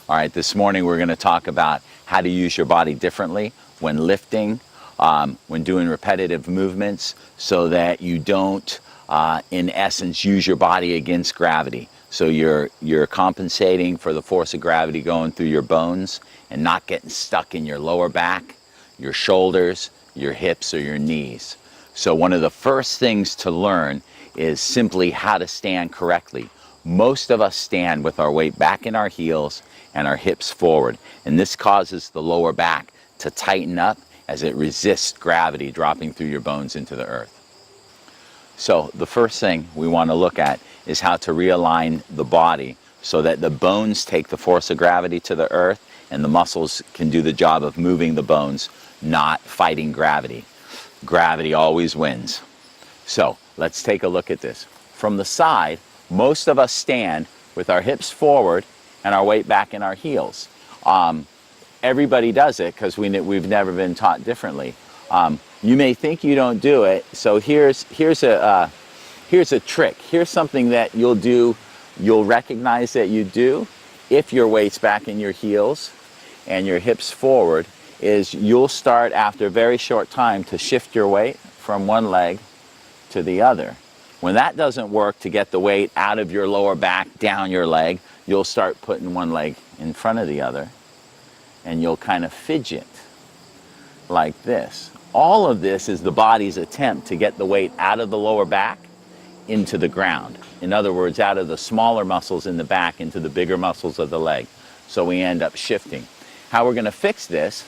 All right, this morning we're going to talk about how to use your body differently when lifting, when doing repetitive movements, so that you don't, in essence, use your body against gravity. So you're compensating for the force of gravity going through your bones and not getting stuck in your lower back, your shoulders, your hips, or your knees. So one of the first things to learn is simply how to stand correctly. Most of us stand with our weight back in our heels and our hips forward, and this causes the lower back to tighten up as it resists gravity dropping through your bones into the earth. So the first thing we want to look at is how to realign the body so that the bones take the force of gravity to the earth and the muscles can do the job of moving the bones, not fighting gravity. Gravity always wins. So let's take a look at this. From the side, most of us stand with our hips forward and our weight back in our heels. Everybody does it because we've never been taught differently. You may think you don't do it, so here's a trick. Here's something that you'll do, you'll recognize that you do if your weight's back in your heels and your hips forward, is you'll start after a very short time to shift your weight from one leg to the other. When that doesn't work to get the weight out of your lower back, down your leg, you'll start putting one leg in front of the other and you'll kind of fidget like this. All of this is the body's attempt to get the weight out of the lower back into the ground. In other words, out of the smaller muscles in the back into the bigger muscles of the leg. So we end up shifting. How we're going to fix this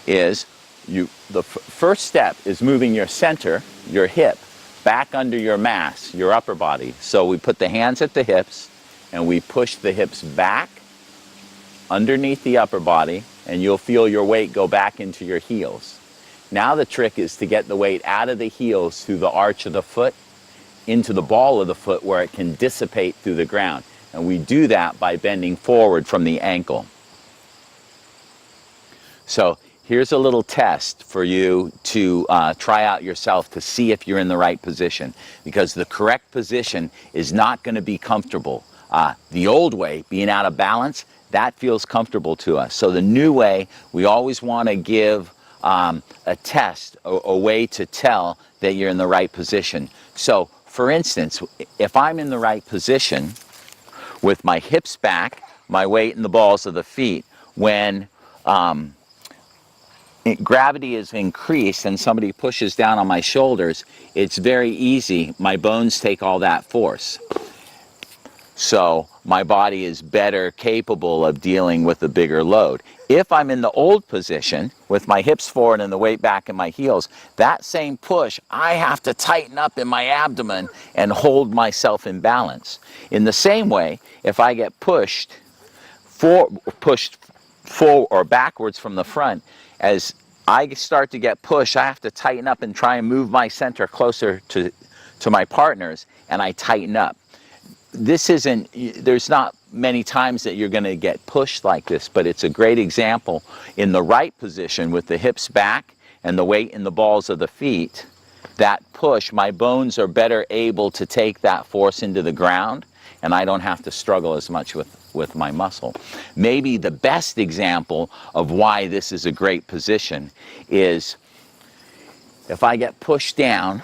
is the first step is moving your center, your hip, back under your mass, your upper body. So we put the hands at the hips and we push the hips back underneath the upper body, and you'll feel your weight go back into your heels. Now the trick is to get the weight out of the heels through the arch of the foot into the ball of the foot where it can dissipate through the ground. And we do that by bending forward from the ankle. So here's a little test for you to try out yourself to see if you're in the right position, because the correct position is not going to be comfortable. The old way, being out of balance, that feels comfortable to us. So the new way, we always want to give a test, a way to tell that you're in the right position. So for instance, if I'm in the right position with my hips back, my weight in the balls of the feet, when gravity is increased and somebody pushes down on my shoulders, it's very easy. My bones take all that force. So my body is better capable of dealing with a bigger load. If I'm in the old position with my hips forward and the weight back in my heels, that same push, I have to tighten up in my abdomen and hold myself in balance. In the same way, if I get pushed forward or backwards from the front, as I start to get pushed, I have to tighten up and try and move my center closer to my partners, and I tighten up. There's not many times that you're going to get pushed like this, but it's a great example. In the right position with the hips back and the weight in the balls of the feet, that push, my bones are better able to take that force into the ground, and I don't have to struggle as much with my muscle. Maybe the best example of why this is a great position is if I get pushed down,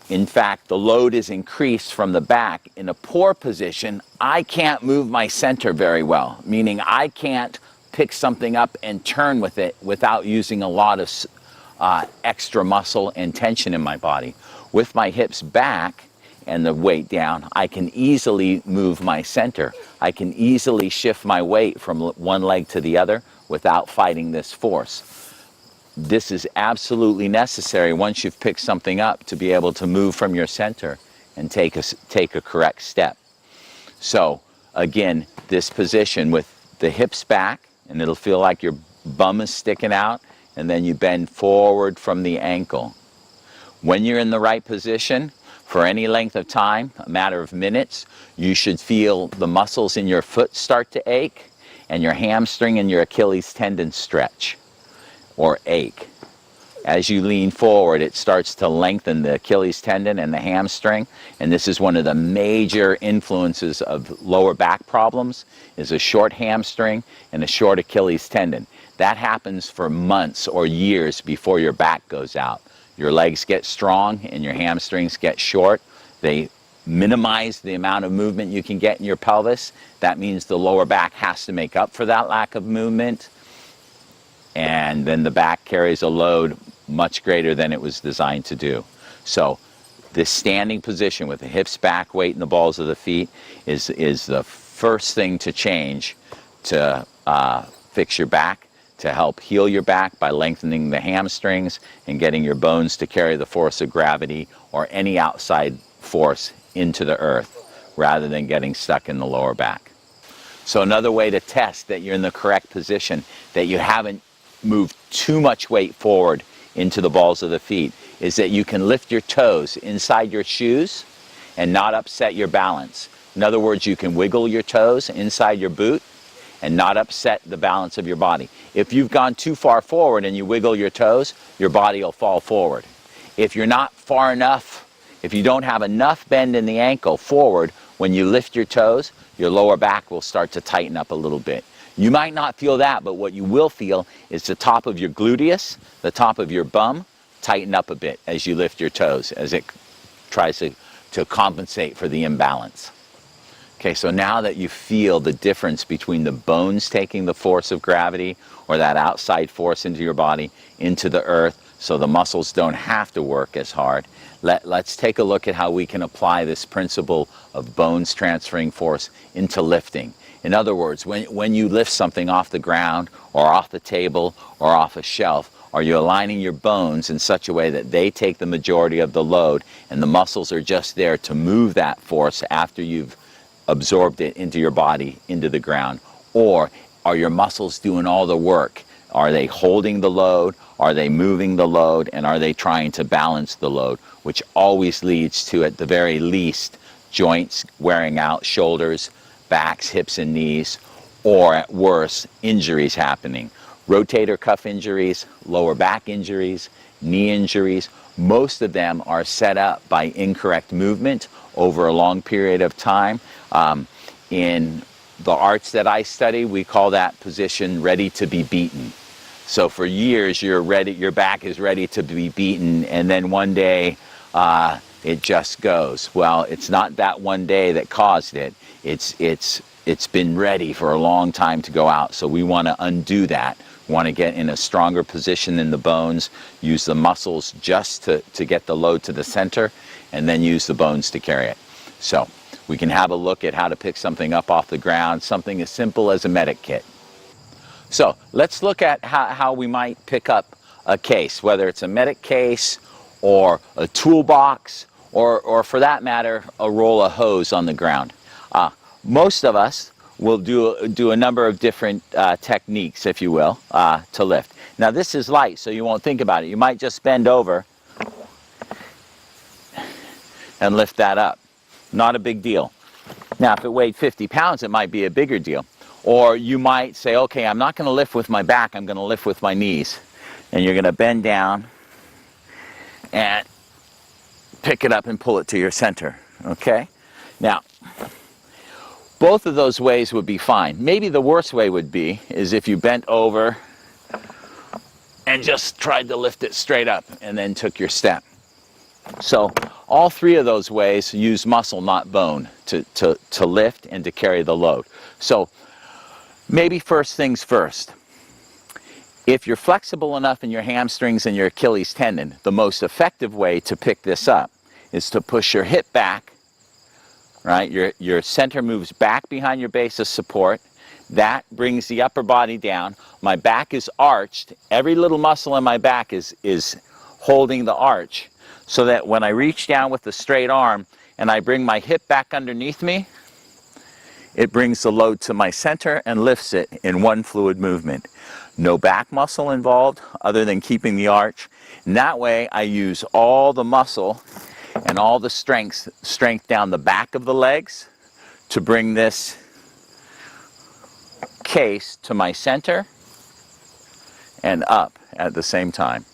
in fact, the load is increased from the back. In a poor position, I can't move my center very well, meaning I can't pick something up and turn with it without using a lot of extra muscle and tension in my body. With my hips back and the weight down, I can easily move my center. I can easily shift my weight from one leg to the other without fighting this force. This is absolutely necessary once you've picked something up to be able to move from your center and take a correct step. So again, this position with the hips back, and it'll feel like your bum is sticking out, and then you bend forward from the ankle. When you're in the right position, for any length of time, a matter of minutes, you should feel the muscles in your foot start to ache, and your hamstring and your Achilles tendon stretch or ache. As you lean forward, it starts to lengthen the Achilles tendon and the hamstring, and this is one of the major influences of lower back problems, is a short hamstring and a short Achilles tendon. That happens for months or years before your back goes out. Your legs get strong and your hamstrings get short. They minimize the amount of movement you can get in your pelvis. That means the lower back has to make up for that lack of movement, and then the back carries a load much greater than it was designed to do. So this standing position with the hips back, weight in the balls of the feet is the first thing to change to fix your back, to help heal your back by lengthening the hamstrings and getting your bones to carry the force of gravity or any outside force into the earth rather than getting stuck in the lower back. So another way to test that you're in the correct position, that you haven't moved too much weight forward into the balls of the feet, is that you can lift your toes inside your shoes and not upset your balance. In other words, you can wiggle your toes inside your boot and not upset the balance of your body. If you've gone too far forward and you wiggle your toes, your body will fall forward. If you're not far enough, if you don't have enough bend in the ankle forward, when you lift your toes, your lower back will start to tighten up a little bit. You might not feel that, but what you will feel is the top of your gluteus, the top of your bum, tighten up a bit as you lift your toes, as it tries to compensate for the imbalance. Okay, so now that you feel the difference between the bones taking the force of gravity or that outside force into your body, into the earth, so the muscles don't have to work as hard, let's take a look at how we can apply this principle of bones transferring force into lifting. In other words, when you lift something off the ground or off the table or off a shelf, are you aligning your bones in such a way that they take the majority of the load and the muscles are just there to move that force after you've absorbed it into your body, into the ground? Or are your muscles doing all the work? Are they holding the load? Are they moving the load? And are they trying to balance the load? Which always leads to, at the very least, joints wearing out, shoulders, backs, hips, and knees, or at worst, injuries happening. Rotator cuff injuries, lower back injuries, knee injuries, most of them are set up by incorrect movement over a long period of time. In the arts that I study, we call that position ready to be beaten. So for years, your back is ready to be beaten, and then one day it just goes. Well, it's not that one day that caused it. It's been ready for a long time to go out. So we want to undo that. We want to get in a stronger position in the bones, use the muscles just to get the load to the center, and then use the bones to carry it. So we can have a look at how to pick something up off the ground, something as simple as a medic kit. So let's look at how we might pick up a case, whether it's a medic case or a toolbox or for that matter, a roll of hose on the ground. Most of us will do a number of different techniques, if you will, to lift. Now this is light, so you won't think about it. You might just bend over and lift that up. Not a big deal. Now if it weighed 50 pounds, it might be a bigger deal. Or you might say, okay, I'm not going to lift with my back, I'm going to lift with my knees. And you're going to bend down and pick it up and pull it to your center, okay? Now, both of those ways would be fine. Maybe the worst way would be is if you bent over and just tried to lift it straight up and then took your step. So all three of those ways use muscle, not bone, to lift and to carry the load. So maybe first things first. If you're flexible enough in your hamstrings and your Achilles tendon, the most effective way to pick this up is to push your hip back, right? Your center moves back behind your base of support. That brings the upper body down. My back is arched. Every little muscle in my back is holding the arch, so that when I reach down with the straight arm and I bring my hip back underneath me, it brings the load to my center and lifts it in one fluid movement. No back muscle involved other than keeping the arch. And that way I use all the muscle and all the strength down the back of the legs to bring this case to my center and up at the same time.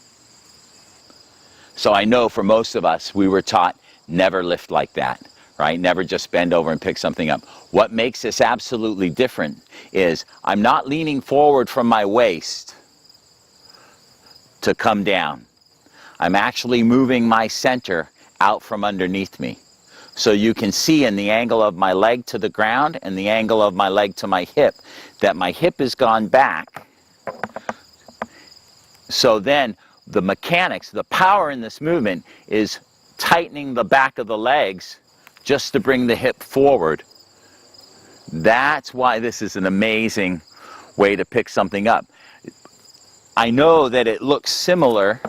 So I know for most of us, we were taught never lift like that, right? Never just bend over and pick something up. What makes this absolutely different is I'm not leaning forward from my waist to come down. I'm actually moving my center out from underneath me. So you can see in the angle of my leg to the ground and the angle of my leg to my hip that my hip has gone back. So then the mechanics, the power in this movement is tightening the back of the legs just to bring the hip forward. That's why this is an amazing way to pick something up. I know that it looks similar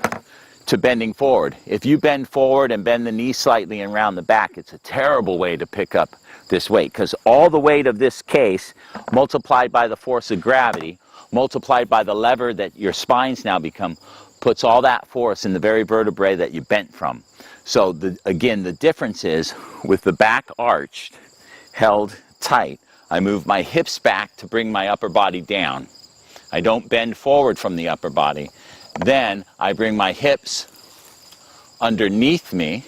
to bending forward. If you bend forward and bend the knee slightly and round the back, it's a terrible way to pick up this weight, because all the weight of this case multiplied by the force of gravity, multiplied by the lever that your spines now become, puts all that force in the very vertebrae that you bent from. So again, the difference is with the back arched, held tight, I move my hips back to bring my upper body down. I don't bend forward from the upper body. Then I bring my hips underneath me,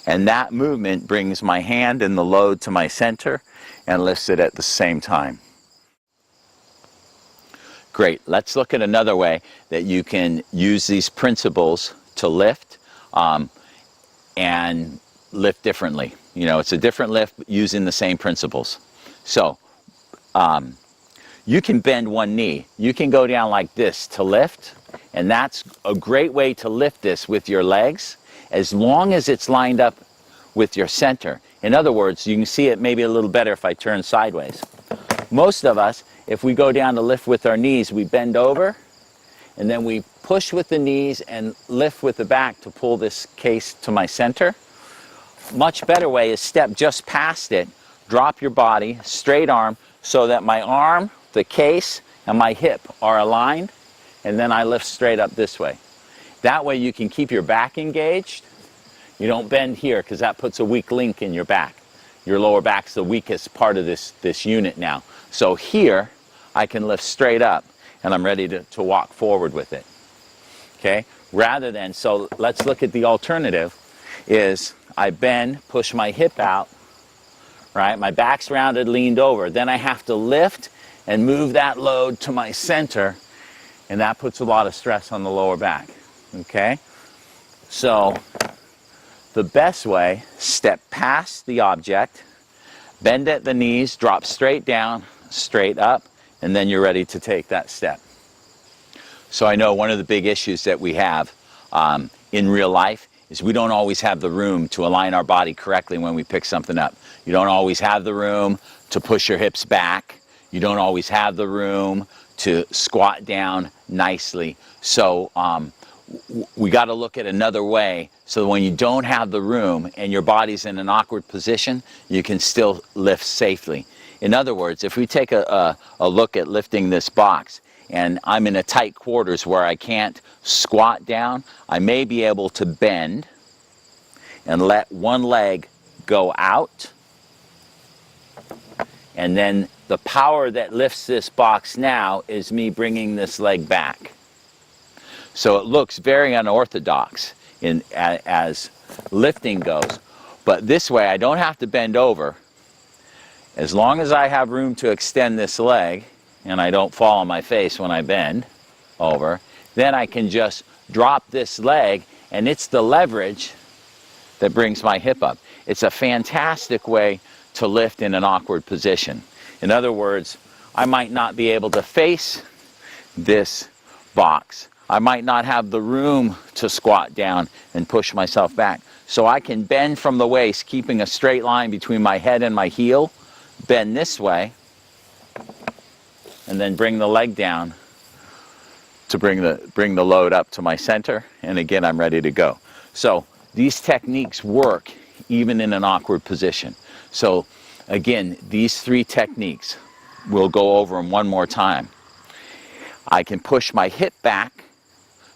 and that movement brings my hand and the load to my center and lifts it at the same time. Great. Let's look at another way that you can use these principles to lift and lift differently. You know, it's a different lift using the same principles. So you can bend one knee. You can go down like this to lift, and that's a great way to lift this with your legs as long as it's lined up with your center. In other words, you can see it maybe a little better if I turn sideways. Most of us, if we go down to lift with our knees, we bend over and then we push with the knees and lift with the back to pull this case to my center. Much better way is step just past it, drop your body, straight arm, so that my arm, the case, and my hip are aligned, and then I lift straight up this way. That way you can keep your back engaged. You don't bend here because that puts a weak link in your back. Your lower back's the weakest part of this unit now. So here, I can lift straight up, and I'm ready to walk forward with it. Okay? Rather than, so let's look at the alternative, is I bend, push my hip out, right? My back's rounded, leaned over. Then I have to lift and move that load to my center, and that puts a lot of stress on the lower back. Okay? So the best way, step past the object, bend at the knees, drop straight down, straight up, and then you're ready to take that step. So I know one of the big issues that we have in real life is we don't always have the room to align our body correctly when we pick something up. You don't always have the room to push your hips back. You don't always have the room to squat down nicely. So we got to look at another way so that when you don't have the room and your body's in an awkward position, you can still lift safely. In other words, if we take a look at lifting this box, and I'm in a tight quarters where I can't squat down, I may be able to bend and let one leg go out, and then the power that lifts this box now is me bringing this leg back. So it looks very unorthodox as lifting goes, but this way I don't have to bend over. As long as I have room to extend this leg and I don't fall on my face when I bend over, then I can just drop this leg, and it's the leverage that brings my hip up. It's a fantastic way to lift in an awkward position. In other words, I might not be able to face this box. I might not have the room to squat down and push myself back. So I can bend from the waist, keeping a straight line between my head and my heel, bend this way, and then bring the leg down to bring the load up to my center, and again I'm ready to go. So these techniques work even in an awkward position. So again, these three techniques, we'll go over them one more time. I can push my hip back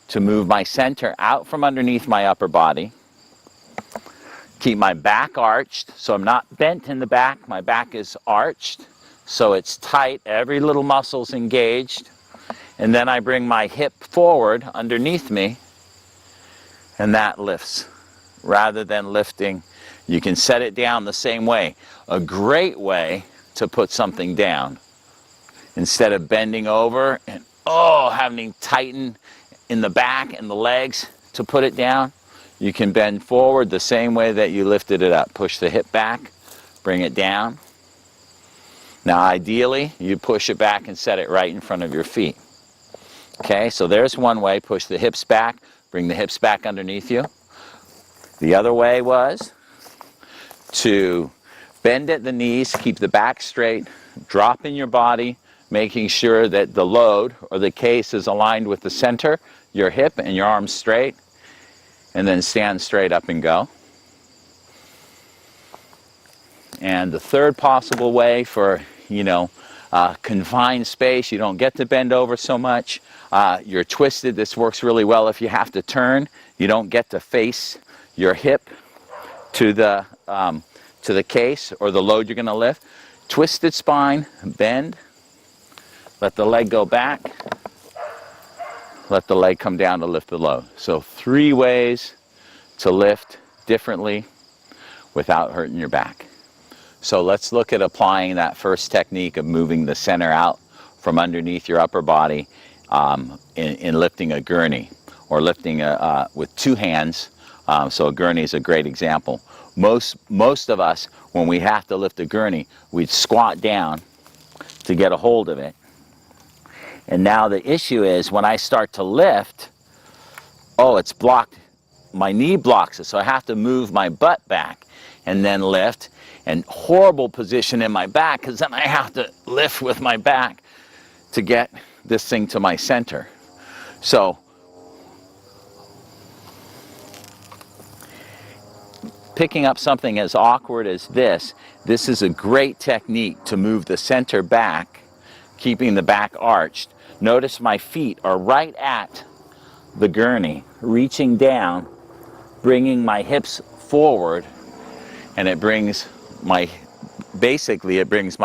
to move my center out from underneath my upper body. Keep my back arched, so I'm not bent in the back, my back is arched, so it's tight, every little muscle's engaged. And then I bring my hip forward underneath me, and that lifts. Rather than lifting, you can set it down the same way. A great way to put something down. Instead of bending over and having to tighten in the back and the legs to put it down, you can bend forward the same way that you lifted it up. Push the hip back, bring it down. Now ideally, you push it back and set it right in front of your feet. Okay, so there's one way. Push the hips back, bring the hips back underneath you. The other way was to bend at the knees, keep the back straight, drop in your body, making sure that the load or the case is aligned with the center, your hip and your arms straight, and then stand straight up and go. And the third possible way for, confined space, you don't get to bend over so much, you're twisted. This works really well if you have to turn. You don't get to face your hip to the case or the load you're going to lift. Twisted spine, bend, let the leg go back, let the leg come down to lift the load. So 3 ways to lift differently without hurting your back. So let's look at applying that first technique of moving the center out from underneath your upper body in lifting a gurney, or lifting with 2 hands. So a gurney is a great example. Most of us, when we have to lift a gurney, we'd squat down to get a hold of it. And now the issue is when I start to lift, it's blocked. My knee blocks it, so I have to move my butt back and then lift. And horrible position in my back, because then I have to lift with my back to get this thing to my center. So picking up something as awkward as this is a great technique to move the center back, keeping the back arched. Notice my feet are right at the gurney, reaching down, bringing my hips forward, and it brings my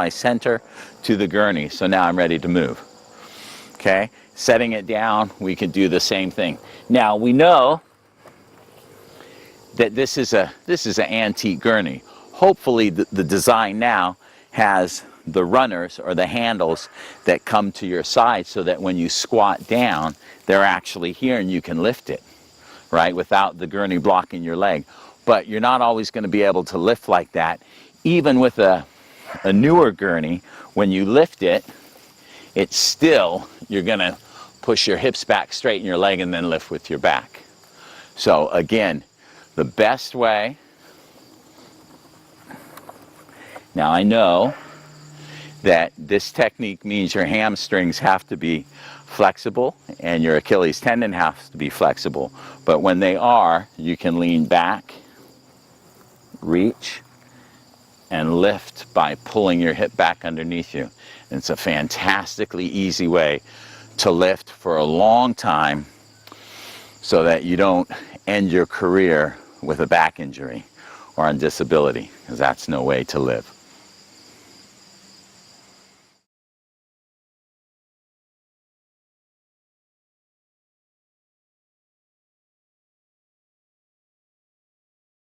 center to the gurney. So now I'm ready to move. Okay, setting it down, we can do the same thing. Now we know that this is an antique gurney. Hopefully the design now has the runners or the handles that come to your side, so that when you squat down, they're actually here and you can lift it, right, without the gurney blocking your leg. But you're not always going to be able to lift like that. Even with a newer gurney, when you lift it, it's still, you're going to push your hips back, straighten your leg, and then lift with your back. So again, the best way, now I know that this technique means your hamstrings have to be flexible and your Achilles tendon has to be flexible, but when they are, you can lean back, reach, and lift by pulling your hip back underneath you. And it's a fantastically easy way to lift for a long time, so that you don't end your career with a back injury or on disability, because that's no way to live.